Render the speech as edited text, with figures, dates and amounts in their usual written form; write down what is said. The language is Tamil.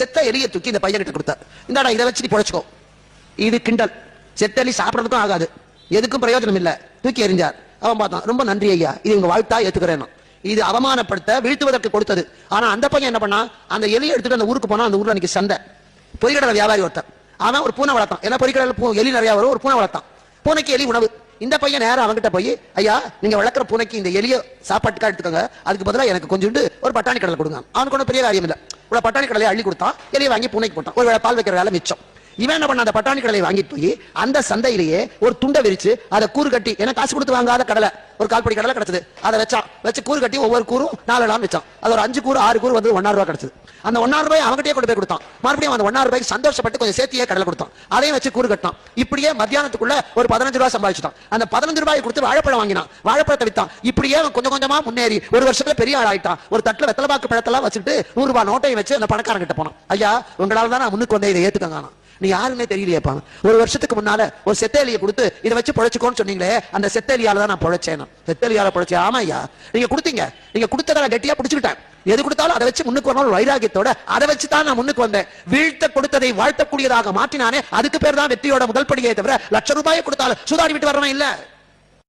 செத்த எலியை தூக்கி இந்த பையன்கிட்ட கொடுத்தார். இந்தாடா இதை வச்சு நீ பொழைச்சுக்கோ. இது கிண்டல். செத்த எலி சாப்பிடறதுக்கும் ஆகாது, எதுக்கும் பிரயோஜனம் இல்ல, தூக்கி எறிஞ்சார். அவன் பார்த்தான், ரொம்ப நன்றி ஐயா, இது உங்க வாழ்த்தா ஏத்துக்கிறேன். இது அவமானப்படுத்த வீழ்த்துவதற்கு கொடுத்தது. ஆனா அந்த பையன் என்ன பண்ணா, அந்த எலியை எடுத்துட்டு அந்த ஊருக்கு போனா. அந்த ஊர்ல அன்னைக்கு சந்தை. பொறிக்கடலை வியாபாரி ஒருத்தன், அவன் ஒரு பூனை வளர்த்தான். ஏன்னா பொறிக்கடலை எலி நிறைய வரும், ஒரு பூனை வளர்த்தான். பூனைக்கு எலி உணவு. இந்த பையன் நேரம் அவன்கிட்ட போய், ஐயா நீங்க வளர்க்குற பூனைக்கு இந்த எலிய சாப்பாட்டுக்கா எடுத்துக்கோங்க, அதுக்கு பதிலா எனக்கு கொஞ்சோண்டு ஒரு பட்டாணி கடலை கொடுங்க. அவனுக்கு ஒன்றும் பெரிய காரியம் இல்லை. இவ்வளவு பட்டாணி கடலை அள்ளி கொடுத்தான், எலியை வாங்கி பூனைக்கு போட்டான். ஒரு வேளை பால் வைக்கிற வேலை மிச்சம். இவன் என்ன பண்ண, அந்த பட்டாணி கடலை வாங்கிட்டு போய் அந்த சந்தையிலேயே ஒரு துண்டை விரிச்சு அதை கூறு கட்டி, ஏன்னா காசு கொடுத்து வாங்காத கடலை, ஒரு கால்படி கடலை கிடைச்சது, அதை வச்சான். வச்சு கூறு கட்டி ஒவ்வொரு கூறும் 4 நாள் வச்சான். அது ஒரு 5 கூறு 6 கூறு வந்து 1,000 ரூபாய் கிடைச்சது. அந்த 1,000 ரூபாய் அவங்ககிட்டயே கொண்டு போய் கொடுத்தான். மறுபடியும் அந்த 1,000 ரூபாய்க்கு சந்தோஷப்பட்டு கொஞ்சம் சேர்த்தியே கடலை கொடுத்தான். அதையும் வச்சு கூறு கட்டான். இப்படியே மத்தியானத்துக்குள்ள ஒரு 15 ரூபாய் சம்பாதிச்சுட்டான். அந்த 15 ரூபாய் கொடுத்து வாழைப்பழம் வாங்கினான், வாழைப்பழத்தை வித்தான். இப்படியே கொஞ்சம் கொஞ்சமா முன்னேறி ஒரு வருஷத்துல பெரிய ஆள் ஆயிட்டான். ஒரு தட்டுல வெத்தலைப்பாக்கு பழத்தெல்லாம் வச்சுட்டு 100 ரூபாய் நோட்டையும் வச்சு அந்த பணக்காரன் கிட்ட போனான். ஐயா உங்களால தான் நான் முன்னுக்கு வந்தேன், இதை ஏத்துக்கங்க. நீ யாருன்னே தெரியலையேப்பா, ஒரு வருஷத்துக்கு முன்னால ஒரு செத்தேலியை கொடுத்து இதை வச்சு பொழைச்சுக்கோன்னு சொன்னீங்களே, அந்த செத்தேலியால தான் நான் பொழைச்சேன். செத்தேலியால பொழைச்சேன். ஆமா ஐயா, நீங்க கொடுத்தீங்க, நீங்க கொடுத்ததை கெட்டியா பிடிச்சுக்கிட்டேன். எது கொடுத்தாலும் அதை வச்சு முன்னுக்கு வரணும் வைராகியத்தோட, அதை வச்சு தான் நான் முன்னுக்கு வந்தேன். வீழ்த்த கொடுத்ததை வாழ்த்தக்கூடியதாக மாற்றினானே, அதுக்கு பேர் தான் வெற்றியோட முதல் படியே தவிர லட்சம் ரூபாயை கொடுத்தாலும் சூதாடி விட்டு வரணும் இல்ல.